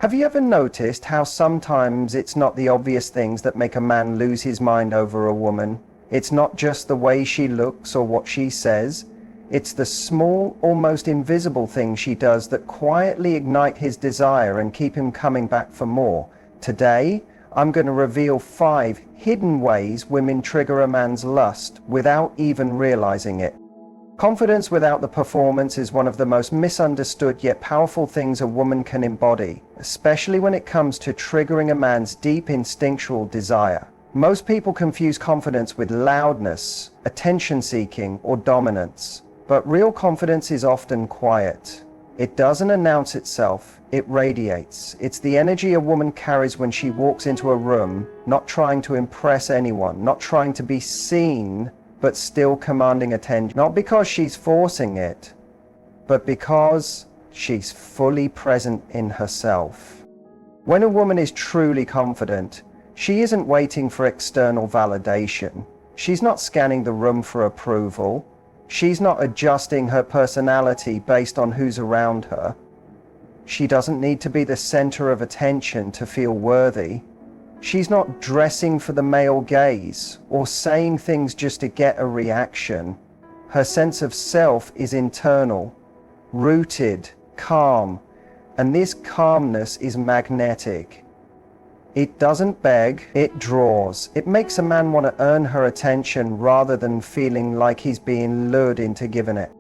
Have you ever noticed how sometimes it's not the obvious things that make a man lose his mind over a woman? It's not just the way she looks or what she says. It's the small, almost invisible things she does that quietly ignite his desire and keep him coming back for more. Today, I'm going to reveal 5 hidden ways women trigger a man's lust without even realizing it. Confidence without the performance is one of the most misunderstood yet powerful things a woman can embody, especially when it comes to triggering a man's deep instinctual desire. Most people confuse confidence with loudness, attention-seeking, or dominance. But real confidence is often quiet. It doesn't announce itself, it radiates. It's the energy a woman carries when she walks into a room, not trying to impress anyone, not trying to be seen, but still commanding attention. Not because she's forcing it, but because she's fully present in herself. When a woman is truly confident, she isn't waiting for external validation. She's not scanning the room for approval. She's not adjusting her personality based on who's around her. She doesn't need to be the center of attention to feel worthy. She's not dressing for the male gaze or saying things just to get a reaction. Her sense of self is internal, rooted, calm, and this calmness is magnetic. It doesn't beg, it draws. It makes a man want to earn her attention rather than feeling like he's being lured into giving it.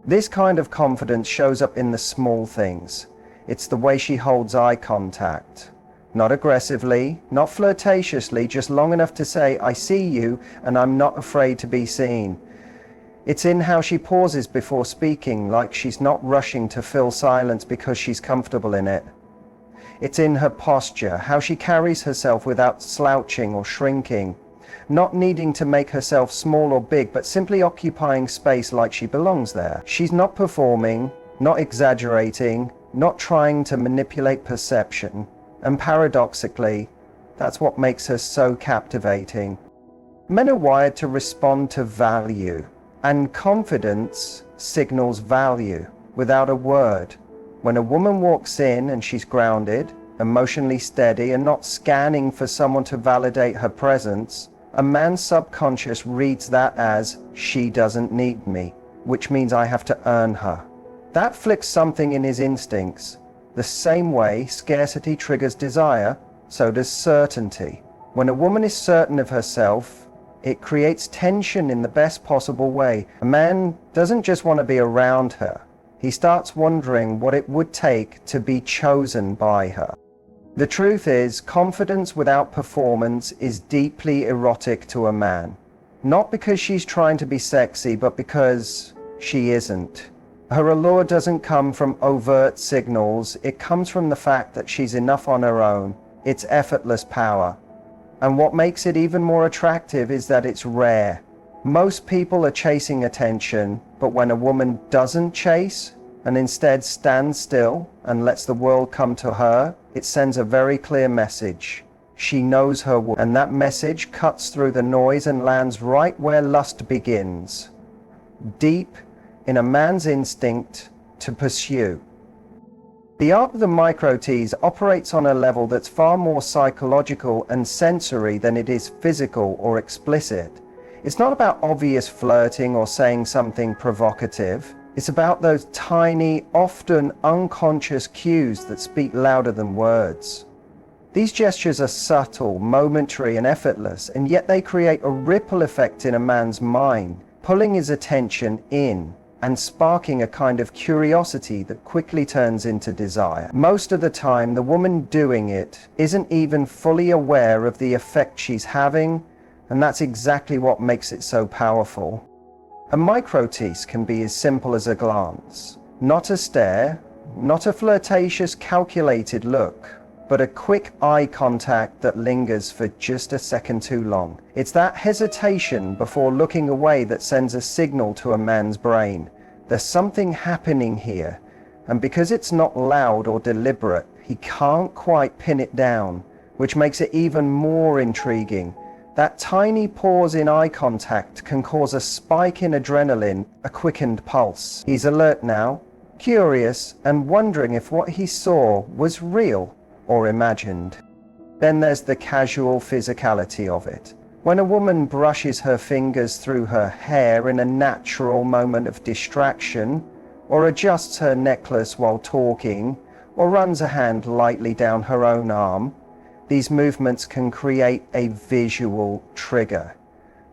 This kind of confidence shows up in the small things. It's the way she holds eye contact. Not aggressively, not flirtatiously, just long enough to say, "I see you and I'm not afraid to be seen." It's in how she pauses before speaking, like she's not rushing to fill silence because she's comfortable in it. It's in her posture, how she carries herself without slouching or shrinking, not needing to make herself small or big, but simply occupying space like she belongs there. She's not performing, not exaggerating, not trying to manipulate perception. And paradoxically, that's what makes her so captivating. Men are wired to respond to value, and confidence signals value without a word. When a woman walks in and she's grounded, emotionally steady, and not scanning for someone to validate her presence, a man's subconscious reads that as, "She doesn't need me," which means I have to earn her. That flicks something in his instincts. The same way scarcity triggers desire, so does certainty. When a woman is certain of herself, it creates tension in the best possible way. A man doesn't just want to be around her. He starts wondering what it would take to be chosen by her. The truth is, confidence without performance is deeply erotic to a man. Not because she's trying to be sexy, but because she isn't. Her allure doesn't come from overt signals, it comes from the fact that she's enough on her own. It's effortless power. And what makes it even more attractive is that it's rare. Most people are chasing attention, but when a woman doesn't chase, and instead stands still and lets the world come to her, it sends a very clear message. She knows her worth, and that message cuts through the noise and lands right where lust begins. Deep in a man's instinct to pursue. The art of the micro-tease operates on a level that's far more psychological and sensory than it is physical or explicit. It's not about obvious flirting or saying something provocative. It's about those tiny, often unconscious cues that speak louder than words. These gestures are subtle, momentary, and effortless, and yet they create a ripple effect in a man's mind, pulling his attention in and sparking a kind of curiosity that quickly turns into desire. Most of the time, the woman doing it isn't even fully aware of the effect she's having, and that's exactly what makes it so powerful. A micro-tease can be as simple as a glance. Not a stare, not a flirtatious, calculated look, but a quick eye contact that lingers for just a second too long. It's that hesitation before looking away that sends a signal to a man's brain. There's something happening here, and because it's not loud or deliberate, he can't quite pin it down, which makes it even more intriguing. That tiny pause in eye contact can cause a spike in adrenaline, a quickened pulse. He's alert now, curious, and wondering if what he saw was real. or imagined. Then there's the casual physicality of it. When a woman brushes her fingers through her hair in a natural moment of distraction, or adjusts her necklace while talking, or runs a hand lightly down her own arm, these movements can create a visual trigger.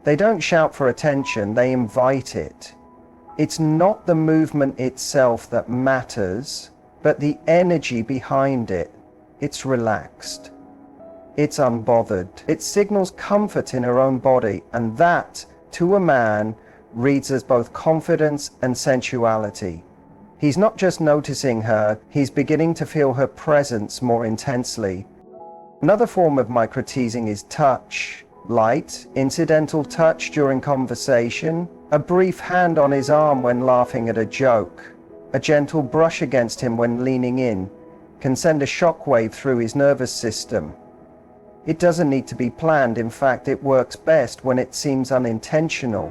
They don't shout for attention, they invite it. It's not the movement itself that matters, but the energy behind it. It's relaxed. It's unbothered. It signals comfort in her own body, and that, to a man, reads as both confidence and sensuality. He's not just noticing her, he's beginning to feel her presence more intensely. Another form of micro-teasing is touch. Light, incidental touch during conversation, a brief hand on his arm when laughing at a joke, a gentle brush against him when leaning in, can send a shockwave through his nervous system. It doesn't need to be planned, in fact, it works best when it seems unintentional.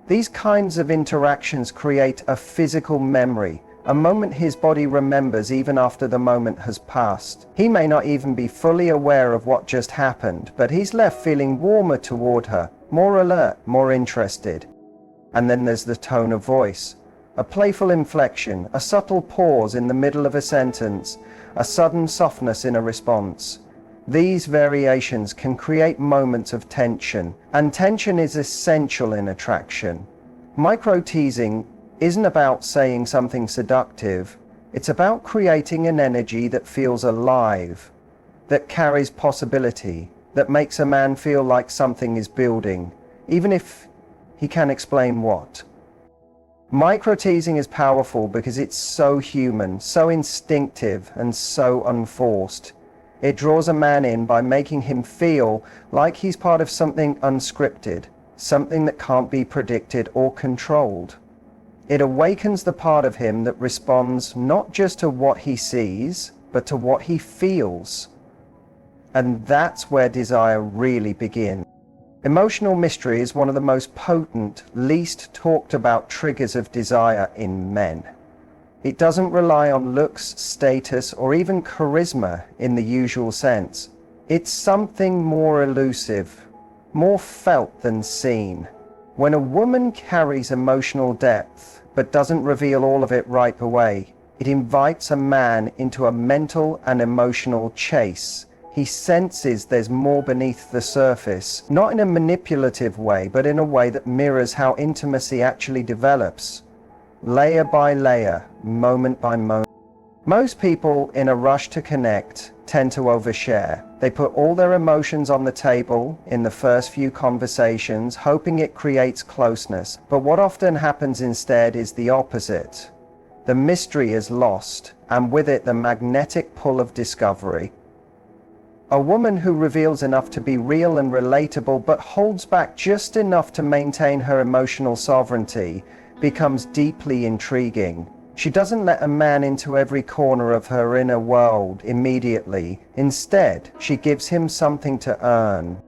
These kinds of interactions create a physical memory, a moment his body remembers even after the moment has passed. He may not even be fully aware of what just happened, but he's left feeling warmer toward her, more alert, more interested. And then there's the tone of voice. A playful inflection, a subtle pause in the middle of a sentence, a sudden softness in a response. These variations can create moments of tension, and tension is essential in attraction. Micro-teasing isn't about saying something seductive, it's about creating an energy that feels alive, that carries possibility, that makes a man feel like something is building, even if he can't explain what. Micro-teasing is powerful because it's so human, so instinctive, and so unforced. It draws a man in by making him feel like he's part of something unscripted, something that can't be predicted or controlled. It awakens the part of him that responds not just to what he sees, but to what he feels. And that's where desire really begins. Emotional mystery is one of the most potent, least talked about triggers of desire in men. It doesn't rely on looks, status, or even charisma in the usual sense. It's something more elusive, more felt than seen. When a woman carries emotional depth, but doesn't reveal all of it right away, it invites a man into a mental and emotional chase. He senses there's more beneath the surface, not in a manipulative way, but in a way that mirrors how intimacy actually develops. Layer by layer, moment by moment. Most people in a rush to connect tend to overshare. They put all their emotions on the table in the first few conversations, hoping it creates closeness. But what often happens instead is the opposite. The mystery is lost, and with it the magnetic pull of discovery. A woman who reveals enough to be real and relatable but holds back just enough to maintain her emotional sovereignty becomes deeply intriguing. She doesn't let a man into every corner of her inner world immediately. Instead, she gives him something to earn.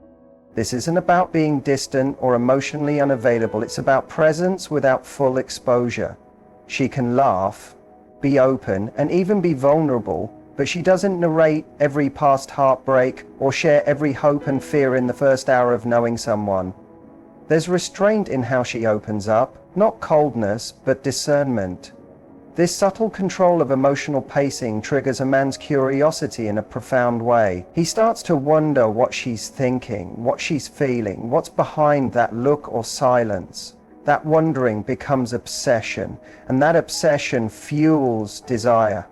This isn't about being distant or emotionally unavailable. It's about presence without full exposure. She can laugh, be open, and even be vulnerable, but she doesn't narrate every past heartbreak or share every hope and fear in the first hour of knowing someone. There's restraint in how she opens up, not coldness, but discernment. This subtle control of emotional pacing triggers a man's curiosity in a profound way. He starts to wonder what she's thinking, what she's feeling, what's behind that look or silence. That wondering becomes obsession, and that obsession fuels desire.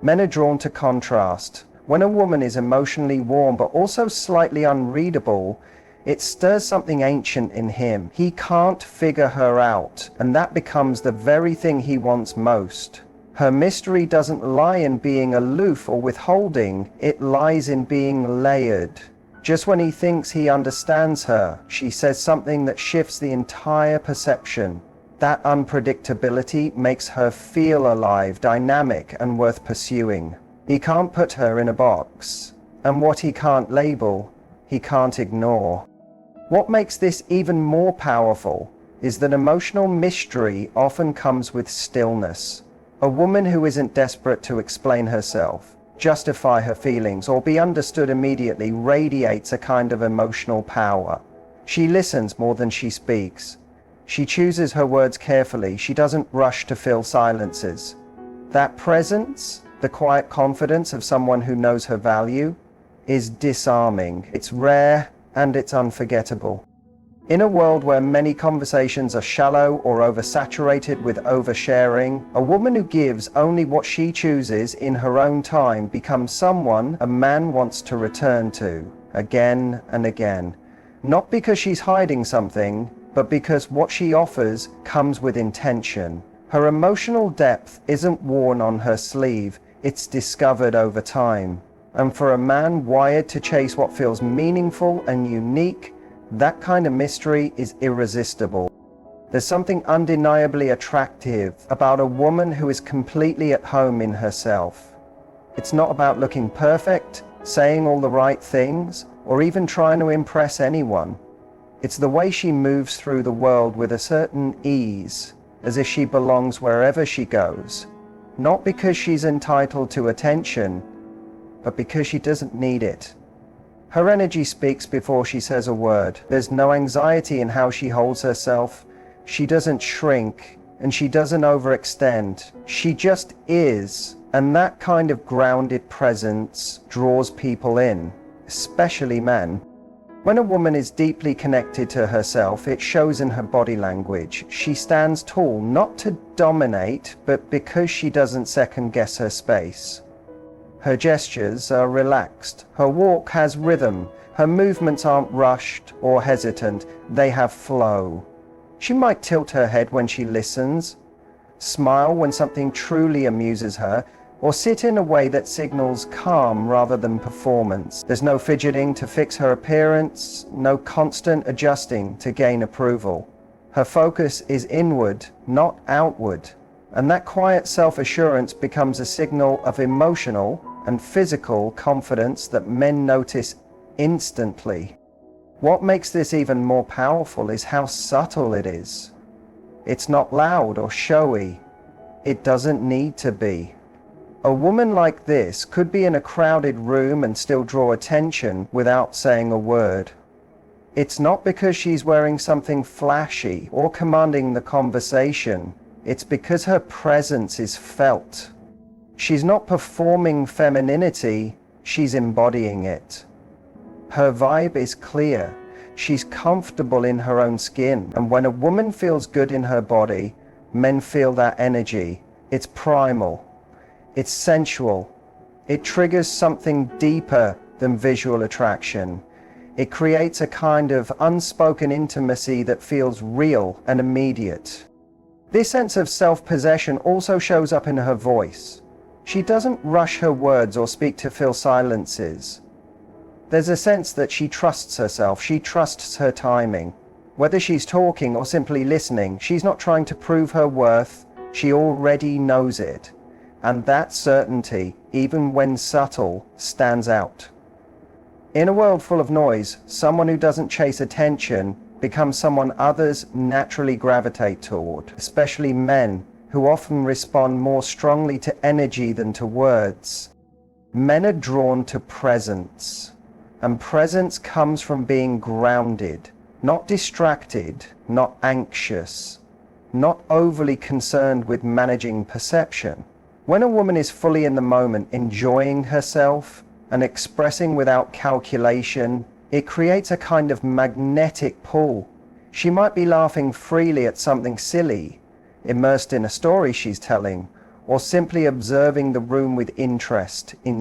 Men are drawn to contrast. When a woman is emotionally warm but also slightly unreadable, it stirs something ancient in him. He can't figure her out, and that becomes the very thing he wants most. Her mystery doesn't lie in being aloof or withholding, it lies in being layered. Just when he thinks he understands her, she says something that shifts the entire perception. That unpredictability makes her feel alive, dynamic, and worth pursuing. He can't put her in a box, and what he can't label, he can't ignore. What makes this even more powerful is that emotional mystery often comes with stillness. A woman who isn't desperate to explain herself, justify her feelings, or be understood immediately radiates a kind of emotional power. She listens more than she speaks. She chooses her words carefully. She doesn't rush to fill silences. That presence, the quiet confidence of someone who knows her value, is disarming. It's rare and it's unforgettable. In a world where many conversations are shallow or oversaturated with oversharing, a woman who gives only what she chooses in her own time becomes someone a man wants to return to again and again. Not because she's hiding something, but because what she offers comes with intention. Her emotional depth isn't worn on her sleeve, it's discovered over time. And for a man wired to chase what feels meaningful and unique, that kind of mystery is irresistible. There's something undeniably attractive about a woman who is completely at home in herself. It's not about looking perfect, saying all the right things, or even trying to impress anyone. It's the way she moves through the world with a certain ease, as if she belongs wherever she goes. Not because she's entitled to attention, but because she doesn't need it. Her energy speaks before she says a word. There's no anxiety in how she holds herself. She doesn't shrink, and she doesn't overextend. She just is, and that kind of grounded presence draws people in, especially men. When a woman is deeply connected to herself, it shows in her body language. She stands tall, not to dominate, but because she doesn't second-guess her space. Her gestures are relaxed. Her walk has rhythm. Her movements aren't rushed or hesitant. They have flow. She might tilt her head when she listens, smile when something truly amuses her, or sit in a way that signals calm rather than performance. There's no fidgeting to fix her appearance, no constant adjusting to gain approval. Her focus is inward, not outward. And that quiet self-assurance becomes a signal of emotional and physical confidence that men notice instantly. What makes this even more powerful is how subtle it is. It's not loud or showy. It doesn't need to be. A woman like this could be in a crowded room and still draw attention without saying a word. It's not because she's wearing something flashy or commanding the conversation. It's because her presence is felt. She's not performing femininity, she's embodying it. Her vibe is clear. She's comfortable in her own skin. And when a woman feels good in her body, men feel that energy. It's primal. It's sensual. It triggers something deeper than visual attraction. It creates a kind of unspoken intimacy that feels real and immediate. This sense of self-possession also shows up in her voice. She doesn't rush her words or speak to fill silences. There's a sense that she trusts herself, she trusts her timing. Whether she's talking or simply listening, she's not trying to prove her worth, she already knows it. And that certainty, even when subtle, stands out. In a world full of noise, someone who doesn't chase attention becomes someone others naturally gravitate toward, especially men, who often respond more strongly to energy than to words. Men are drawn to presence, and presence comes from being grounded, not distracted, not anxious, not overly concerned with managing perception. When a woman is fully in the moment, enjoying herself and expressing without calculation, it creates a kind of magnetic pull. She might be laughing freely at something silly, immersed in a story she's telling, or simply observing the room with interest. In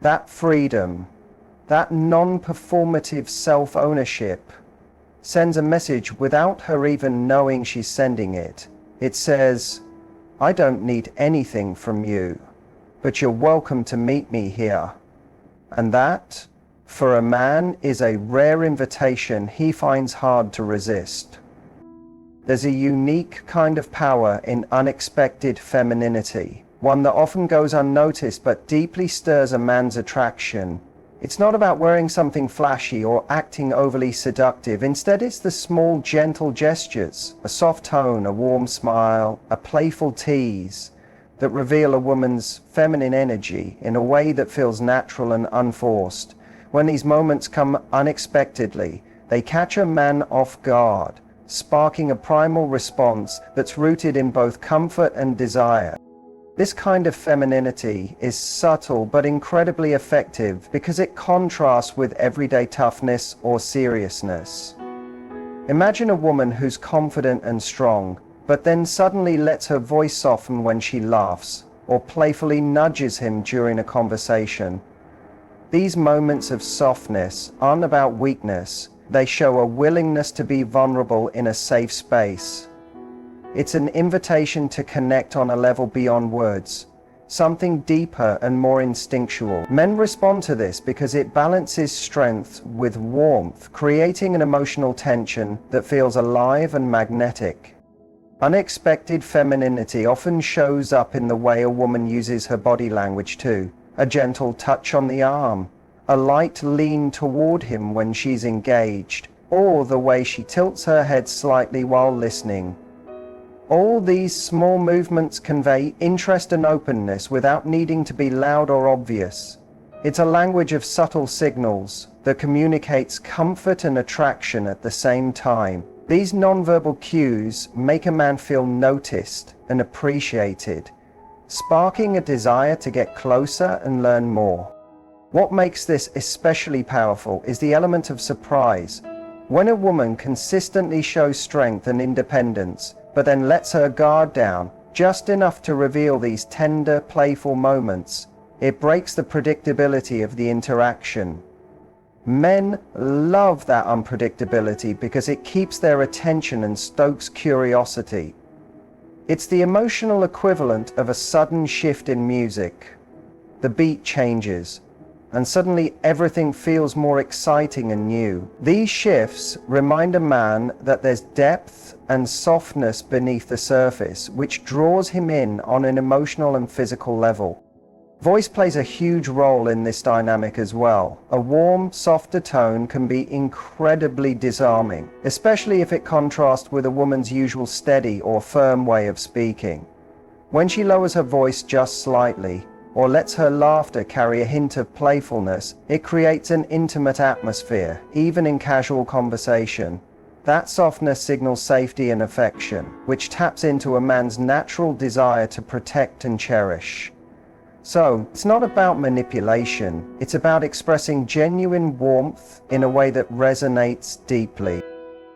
that freedom, that non-performative self-ownership sends a message without her even knowing she's sending it. It says, I don't need anything from you, but you're welcome to meet me here. And that, for a man, is a rare invitation he finds hard to resist. There's a unique kind of power in unexpected femininity, one that often goes unnoticed but deeply stirs a man's attraction. It's not about wearing something flashy or acting overly seductive. Instead, it's the small, gentle gestures, a soft tone, a warm smile, a playful tease, that reveal a woman's feminine energy in a way that feels natural and unforced. When these moments come unexpectedly, they catch a man off guard, sparking a primal response that's rooted in both comfort and desire. This kind of femininity is subtle but incredibly effective because it contrasts with everyday toughness or seriousness. Imagine a woman who's confident and strong, but then suddenly lets her voice soften when she laughs, or playfully nudges him during a conversation. These moments of softness aren't about weakness, they show a willingness to be vulnerable in a safe space. It's an invitation to connect on a level beyond words, something deeper and more instinctual. Men respond to this because it balances strength with warmth, creating an emotional tension that feels alive and magnetic. Unexpected femininity often shows up in the way a woman uses her body language too. A gentle touch on the arm, a light lean toward him when she's engaged, or the way she tilts her head slightly while listening. All these small movements convey interest and openness without needing to be loud or obvious. It's a language of subtle signals that communicates comfort and attraction at the same time. These nonverbal cues make a man feel noticed and appreciated, sparking a desire to get closer and learn more. What makes this especially powerful is the element of surprise. When a woman consistently shows strength and independence, but then lets her guard down just enough to reveal these tender, playful moments, it breaks the predictability of the interaction. Men love that unpredictability because it keeps their attention and stokes curiosity. It's the emotional equivalent of a sudden shift in music. The beat changes, and suddenly everything feels more exciting and new. These shifts remind a man that there's depth and softness beneath the surface, which draws him in on an emotional and physical level. Voice plays a huge role in this dynamic as well. A warm, softer tone can be incredibly disarming, especially if it contrasts with a woman's usual steady or firm way of speaking. When she lowers her voice just slightly, or lets her laughter carry a hint of playfulness, it creates an intimate atmosphere, even in casual conversation. That softness signals safety and affection, which taps into a man's natural desire to protect and cherish. So, it's not about manipulation, it's about expressing genuine warmth in a way that resonates deeply.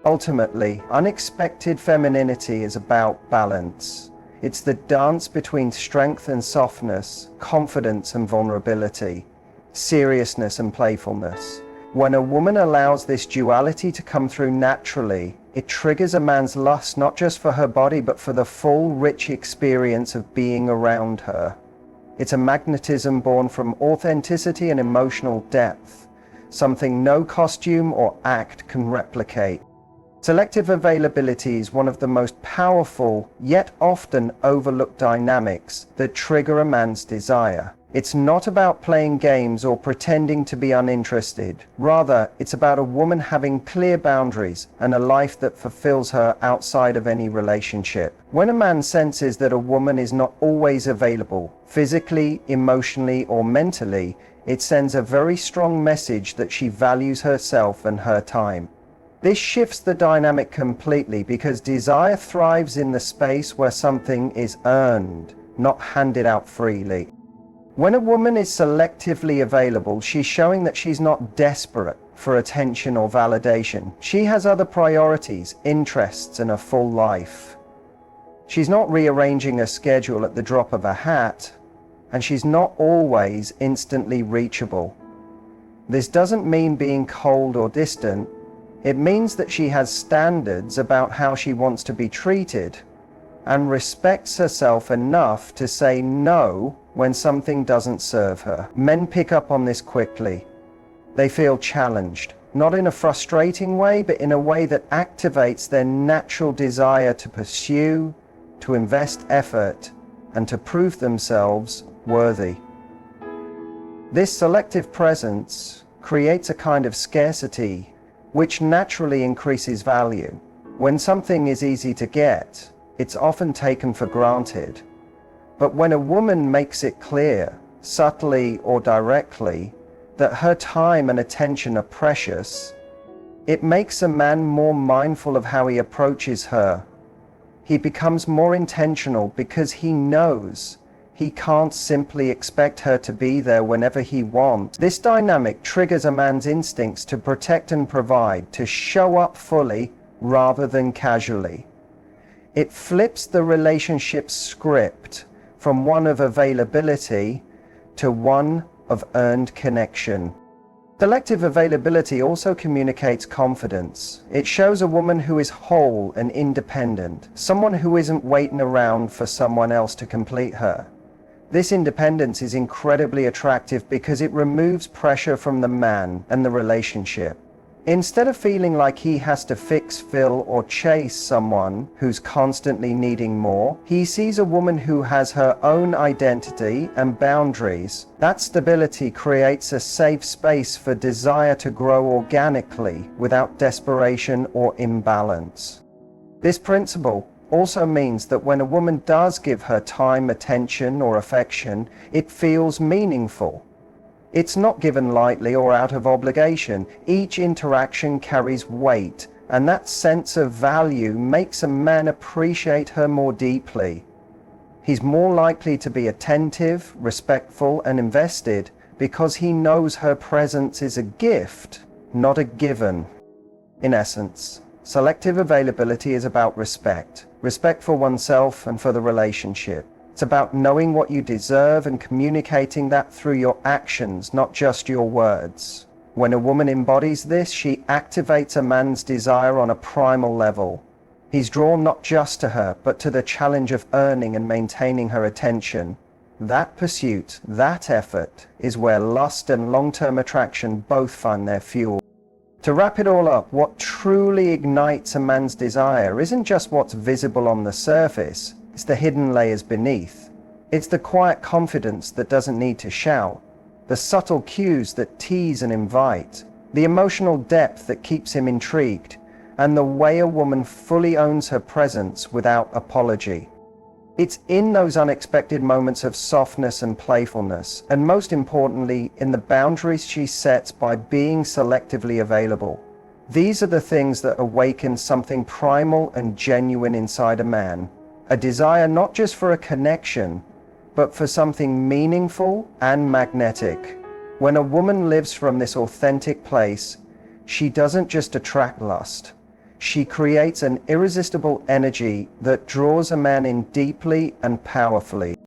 Ultimately, unexpected femininity is about balance. It's the dance between strength and softness, confidence and vulnerability, seriousness and playfulness. When a woman allows this duality to come through naturally, it triggers a man's lust not just for her body but for the full, rich experience of being around her. It's a magnetism born from authenticity and emotional depth, something no costume or act can replicate. Selective availability is one of the most powerful, yet often overlooked dynamics that trigger a man's desire. It's not about playing games or pretending to be uninterested. Rather, it's about a woman having clear boundaries and a life that fulfills her outside of any relationship. When a man senses that a woman is not always available, physically, emotionally, or mentally, it sends a very strong message that she values herself and her time. This shifts the dynamic completely because desire thrives in the space where something is earned, not handed out freely. When a woman is selectively available, she's showing that she's not desperate for attention or validation. She has other priorities, interests, and a full life. She's not rearranging her schedule at the drop of a hat, and she's not always instantly reachable. This doesn't mean being cold or distant. It means that she has standards about how she wants to be treated and respects herself enough to say no when something doesn't serve her. Men pick up on this quickly. They feel challenged, not in a frustrating way, but in a way that activates their natural desire to pursue, to invest effort, and to prove themselves worthy. This selective presence creates a kind of scarcity which naturally increases value. When something is easy to get, it's often taken for granted. But when a woman makes it clear, subtly or directly, that her time and attention are precious, it makes a man more mindful of how he approaches her. He becomes more intentional because he knows he can't simply expect her to be there whenever he wants. This dynamic triggers a man's instincts to protect and provide, to show up fully rather than casually. It flips the relationship script from one of availability to one of earned connection. Selective availability also communicates confidence. It shows a woman who is whole and independent, someone who isn't waiting around for someone else to complete her. This independence is incredibly attractive because it removes pressure from the man and the relationship. Instead of feeling like he has to fix, fill, or chase someone who's constantly needing more, he sees a woman who has her own identity and boundaries. That stability creates a safe space for desire to grow organically without desperation or imbalance. This principle also means that when a woman does give her time, attention, or affection, it feels meaningful. It's not given lightly or out of obligation. Each interaction carries weight, and that sense of value makes a man appreciate her more deeply. He's more likely to be attentive, respectful, and invested because he knows her presence is a gift, not a given. In essence, selective availability is about respect. Respect for oneself and for the relationship. It's about knowing what you deserve and communicating that through your actions, not just your words. When a woman embodies this, she activates a man's desire on a primal level. He's drawn not just to her, but to the challenge of earning and maintaining her attention. That pursuit, that effort, is where lust and long-term attraction both find their fuel. To wrap it all up, what truly ignites a man's desire isn't just what's visible on the surface. It's the hidden layers beneath. It's the quiet confidence that doesn't need to shout, the subtle cues that tease and invite, the emotional depth that keeps him intrigued, and the way a woman fully owns her presence without apology. It's in those unexpected moments of softness and playfulness, and most importantly, in the boundaries she sets by being selectively available. These are the things that awaken something primal and genuine inside a man. A desire not just for a connection, but for something meaningful and magnetic. When a woman lives from this authentic place, she doesn't just attract lust. She creates an irresistible energy that draws a man in deeply and powerfully.